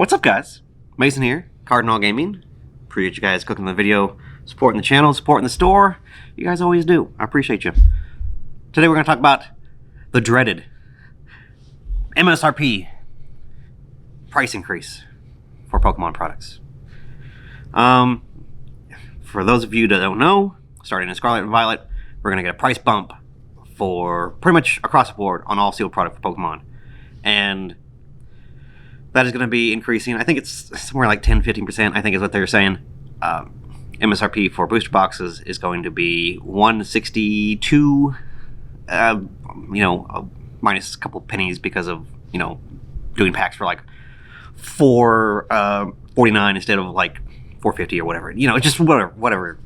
What's up, guys? Mason here, Cardinal Gaming. Appreciate you guys clicking the video, supporting the channel, supporting the store. You guys always do. I appreciate you. Today we're going to talk about the dreaded MSRP price increase for Pokemon products. For those of you that don't know, starting in Scarlet and Violet, we're going to get a price bump for pretty much across the board on all sealed product for Pokemon. And that is going to be increasing. I think it's somewhere like 10-15%, I think is what they're saying. MSRP for booster boxes is going to be $162, minus a couple pennies because of, doing packs for like $4.49 instead of like $4.50 or whatever. It's just whatever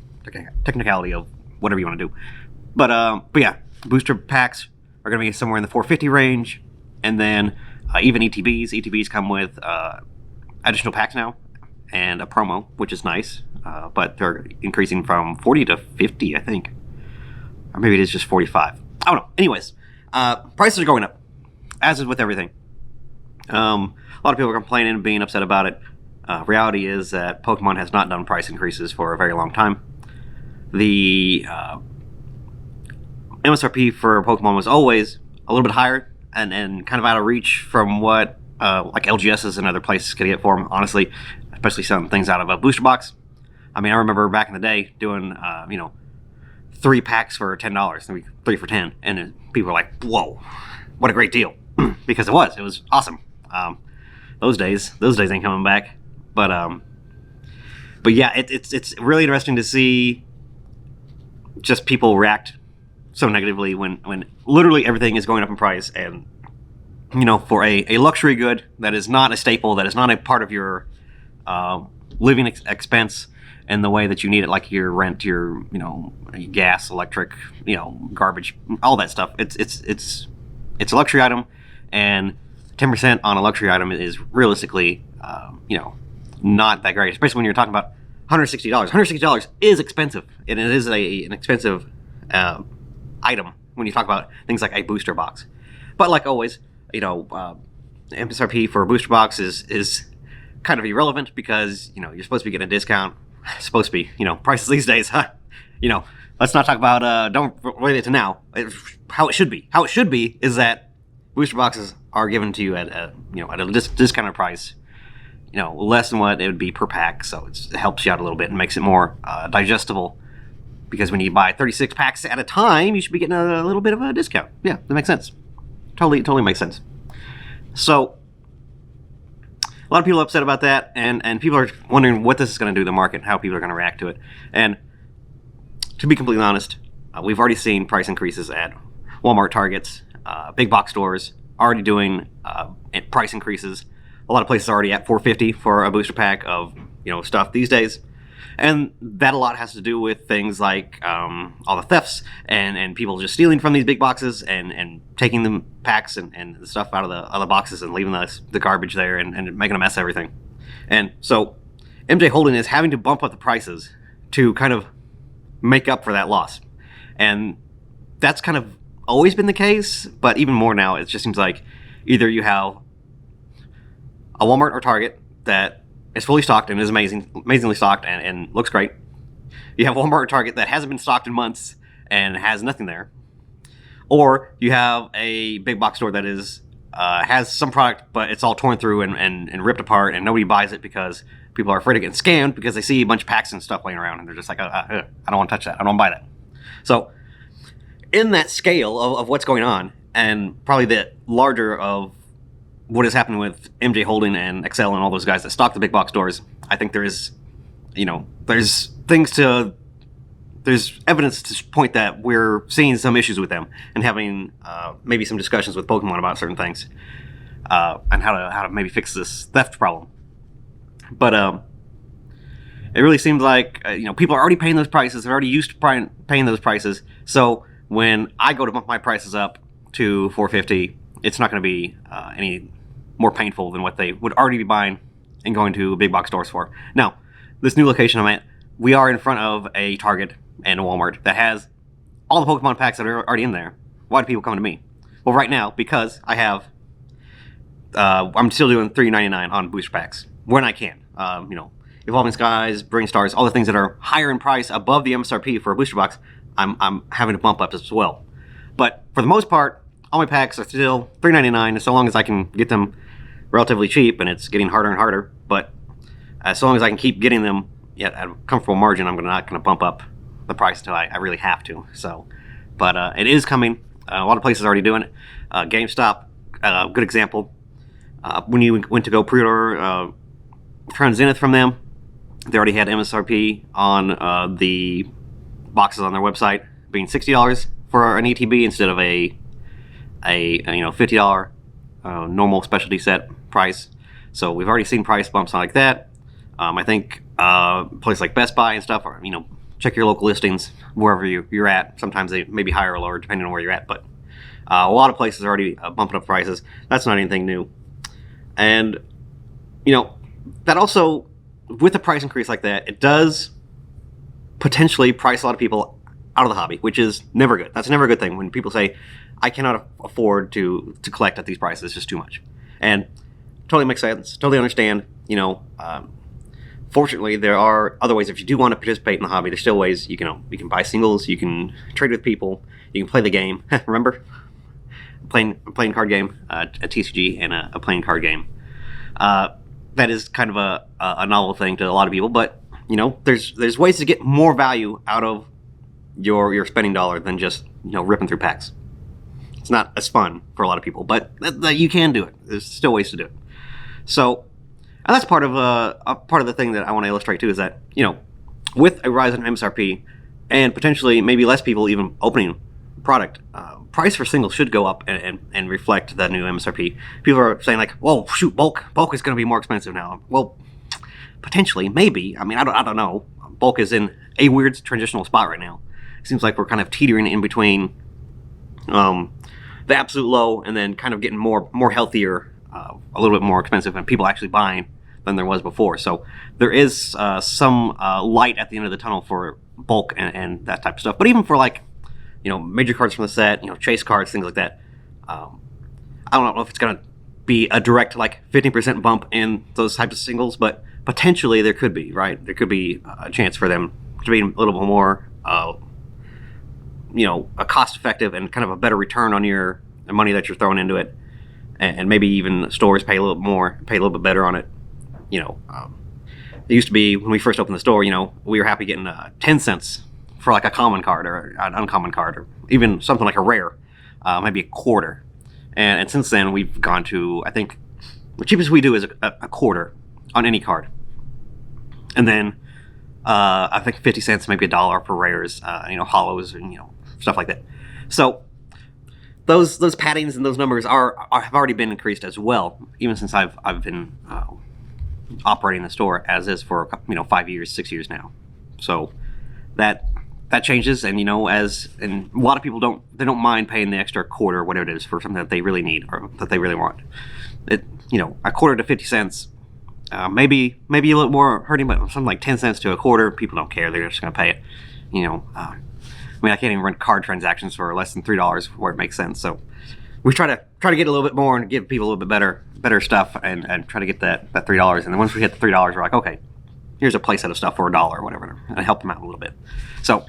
technicality of whatever you want to do. But yeah, booster packs are going to be somewhere in the $4.50 range, and then even ETBs. ETBs come with additional packs now and a promo, which is nice. But they're increasing from 40 to 50, I think. Or maybe it is just 45. I don't know. Anyways, prices are going up, as is with everything. A lot of people are complaining and being upset about it. Reality is that Pokemon has not done price increases for a very long time. The MSRP for Pokemon was always a little bit higher and kind of out of reach from what like LGSs and other places could get for them, honestly, especially some things out of a booster box. I mean, I remember back in the day doing, 3 packs for $10, 3 for 10, and people were like, whoa, what a great deal, because it was awesome. Those days ain't coming back, but yeah, it's really interesting to see just people react so negatively when literally everything is going up in price. And for a luxury good that is not a staple, that is not a part of your living expense in the way that you need it, like your rent, your gas, electric, garbage, all that stuff. It's a luxury item, and 10% on a luxury item is realistically not that great, especially when you're talking about $160. $160 is expensive, and it is an expensive item when you talk about things like a booster box. But like always, MSRP for a booster box is kind of irrelevant, because you're supposed to be getting a discount. Supposed to be, prices these days, huh? Let's not talk about don't relate it to now. How it should be. How it should be is that booster boxes are given to you at a discounted price, less than what it would be per pack. So it helps you out a little bit and makes it more digestible. Because when you buy 36 packs at a time, you should be getting a little bit of a discount. Yeah, that makes sense. Totally makes sense. So a lot of people are upset about that, and people are wondering what this is going to do to the market, how people are going to react to it. And to be completely honest, we've already seen price increases at Walmart, Targets, big box stores already doing price increases. A lot of places are already at $4.50 for a booster pack of stuff these days. And that a lot has to do with things like all the thefts and people just stealing from these big boxes and taking the packs and the stuff out of the other boxes and leaving the garbage there and making a mess of everything. And so MJ Holding is having to bump up the prices to kind of make up for that loss. And that's kind of always been the case, but even more now. It just seems like either you have a Walmart or Target that is fully stocked and is amazingly stocked and looks great. You have Walmart or Target that hasn't been stocked in months and has nothing there. Or you have a big box store that is has some product, but it's all torn through and ripped apart, and nobody buys it because people are afraid of getting scammed because they see a bunch of packs and stuff laying around, and they're just like, I don't want to touch that. I don't want to buy that. So in that scale of what's going on, and probably the larger of what is happening with MJ Holding and Excel and all those guys that stock the big box stores, I think there's evidence to point that we're seeing some issues with them and having maybe some discussions with Pokemon about certain things and how to maybe fix this theft problem. But it really seems like people are already paying those prices. They're already used to paying those prices. So when I go to bump my prices up to $4.50, it's not going to be any more painful than what they would already be buying and going to big box stores for. Now, this new location I'm at, we are in front of a Target and a Walmart that has all the Pokemon packs that are already in there. Why do people come to me? Well, right now, because I have I'm still doing $3.99 on booster packs when I can. Evolving Skies, Brilliant Stars, all the things that are higher in price above the MSRP for a booster box, I'm having to bump up as well. But for the most part, all my packs are still $3.99, so long as I can get them relatively cheap, and it's getting harder and harder. But as long as I can keep getting them at a comfortable margin, I'm not going to bump up the price until I really have to. So, but it is coming. A lot of places are already doing it. GameStop, good example. When you went to go pre-order Crown Zenith from them, they already had MSRP on the boxes on their website being $60 for an ETB instead of a $50 normal specialty set price. So we've already seen price bumps like that. I think places like Best Buy and stuff are, check your local listings wherever you're at. Sometimes they may be higher or lower depending on where you're at, but a lot of places are already bumping up prices. That's not anything new. And that also, with a price increase like that, it does potentially price a lot of people out of the hobby, which is never good. That's never a good thing when people say, I cannot afford to collect at these prices. It's just too much. And totally makes sense. Totally understand. Fortunately, there are other ways. If you do want to participate in the hobby, there's still ways you can buy singles, you can trade with people, you can play the game. Remember? A playing card game, a TCG, and a playing card game. That is kind of a novel thing to a lot of people, but there's ways to get more value out of your spending dollar than just ripping through packs. It's not as fun for a lot of people, but you can do it. There's still ways to do it. So, and that's part of the thing that I want to illustrate too, is that with a rise in MSRP and potentially maybe less people even opening product, price for singles should go up and reflect that new MSRP. People are saying like, "Whoa, shoot, bulk is going to be more expensive now." Well, potentially, maybe. I mean, I don't know. Bulk is in a weird transitional spot right now. It seems like we're kind of teetering in between the absolute low and then kind of getting more healthier, a little bit more expensive, and people actually buying than there was before. So there is some light at the end of the tunnel for bulk and that type of stuff. But even for major cards from the set, chase cards, things like that. I don't know if it's going to be a direct 15% bump in those types of singles, but potentially there could be, right? There could be a chance for them to be a little bit more, a cost-effective and kind of a better return on your money that you're throwing into it, and maybe even stores pay a little bit better on it. It used to be when we first opened the store, we were happy getting 10 cents for a common card or an uncommon card, or even something like a rare, maybe a quarter. And since then, we've gone to, I think, the cheapest we do is a quarter on any card. And then I think 50 cents, maybe $1 for rares, hollows, and stuff like that. So those paddings and those numbers have already been increased as well, even since I've been operating the store as is for 5 years, 6 years now. So that changes, and and a lot of people don't mind paying the extra quarter or whatever it is for something that they really need or that they really want. A quarter to 50 cents, maybe a little more hurting, but something like 10 cents to a quarter, people don't care. They're just going to pay it. I can't even run card transactions for less than $3 where it makes sense. So we try to get a little bit more and give people a little bit better stuff, and try to get that $3. And then once we hit the $3, we're like, okay, here's a playset of stuff for $1 or whatever, and help them out a little bit. So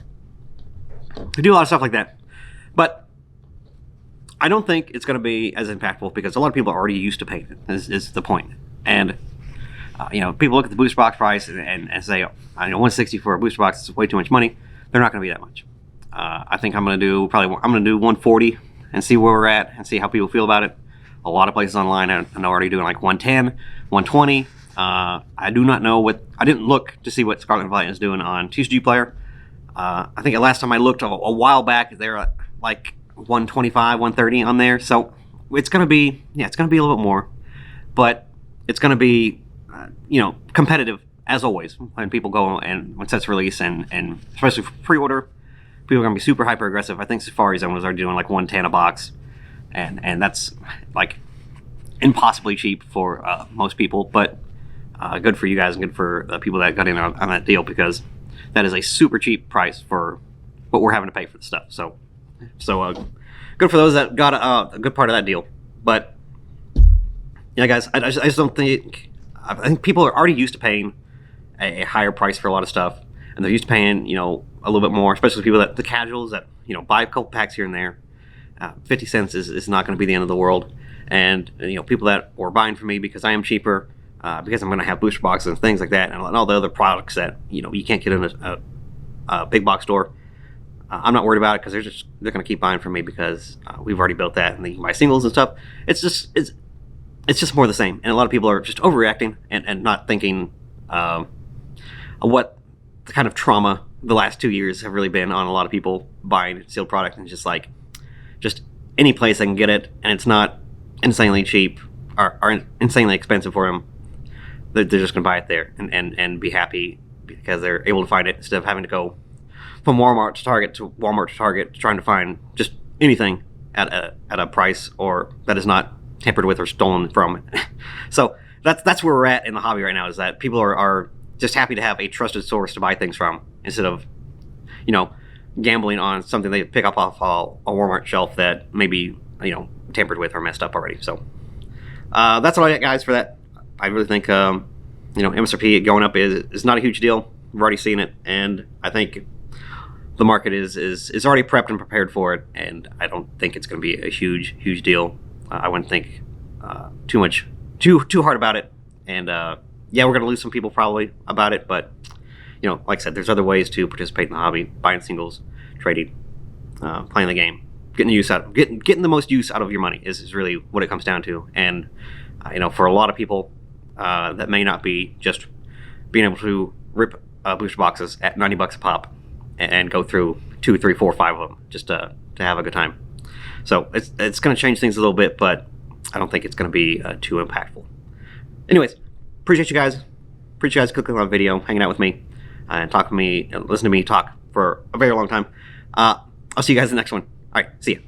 we do a lot of stuff like that, but I don't think it's going to be as impactful because a lot of people are already used to paying it. Is the point. And people look at the booster box price and say, $160 for a booster box is way too much money. They're not going to be that much. I think I'm going to do $140 and see where we're at and see how people feel about it. A lot of places online I know already doing like $110, $120. I do not know I didn't look to see what Scarlet Violet is doing on TCG Player. I think the last time I looked a while back, they're at like $125, $130 on there. So it's going to be a little bit more, but it's going to be, competitive as always when people go and when sets release and especially for pre-order, people are going to be super hyper aggressive. I think Safari Zone was already doing like $110 a box, and that's like impossibly cheap for most people, but good for you guys and good for the people that got in on that deal, because that is a super cheap price for what we're having to pay for the stuff. So good for those that got a good part of that deal. But Yeah, guys, I just don't think. I think people are already used to paying a higher price for a lot of stuff, and they're used to paying, a little bit more, especially people the casuals that, buy a couple packs here and there. 50 cents is not going to be the end of the world. And, people that were buying from me because I am cheaper, because I'm going to have booster boxes and things like that, and all the other products that, you can't get in a big box store. I'm not worried about it because they're going to keep buying from me because we've already built that, and they can buy singles and stuff. It's just more of the same, and a lot of people are just overreacting and not thinking what the kind of trauma the last 2 years have really been on a lot of people buying sealed product, and just any place I can get it, and it's not insanely cheap or insanely expensive for them. They're just going to buy it there and be happy because they're able to find it instead of having to go from Walmart to Target trying to find just anything at a price or that is not tampered with or stolen from. So that's where we're at in the hobby right now, is that people are just happy to have a trusted source to buy things from instead of gambling on something they pick up off a Walmart shelf that maybe tampered with or messed up already. So that's all I got, guys, for that. I really think MSRP going up is not a huge deal. We've already seen it, and I think the market is already prepped and prepared for it, and I don't think it's going to be a huge deal. I wouldn't think too hard about it, and yeah, we're going to lose some people probably about it, but like I said, there's other ways to participate in the hobby: buying singles, trading, playing the game, getting the most use out of your money is really what it comes down to. And for a lot of people, that may not be just being able to rip booster boxes at $90 a pop and go through 2, 3, 4, 5 of them just to have a good time. So it's going to change things a little bit, but I don't think it's going to be too impactful. Anyways, appreciate you guys. Appreciate you guys clicking on the video, hanging out with me, and talking to me, listen to me talk for a very long time. I'll see you guys in the next one. All right, see ya.